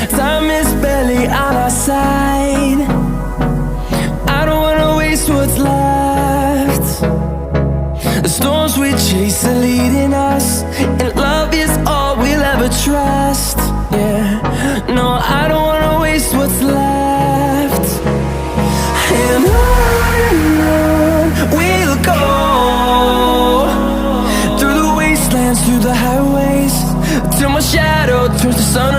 Time is barely on our side. I don't wanna waste what's left. The storms we chase are leading us, and love is all we'll ever trust. Yeah, no, I don't wanna waste what's left. And on we'll go, through the wastelands, through the highways, till my shadow turns to sun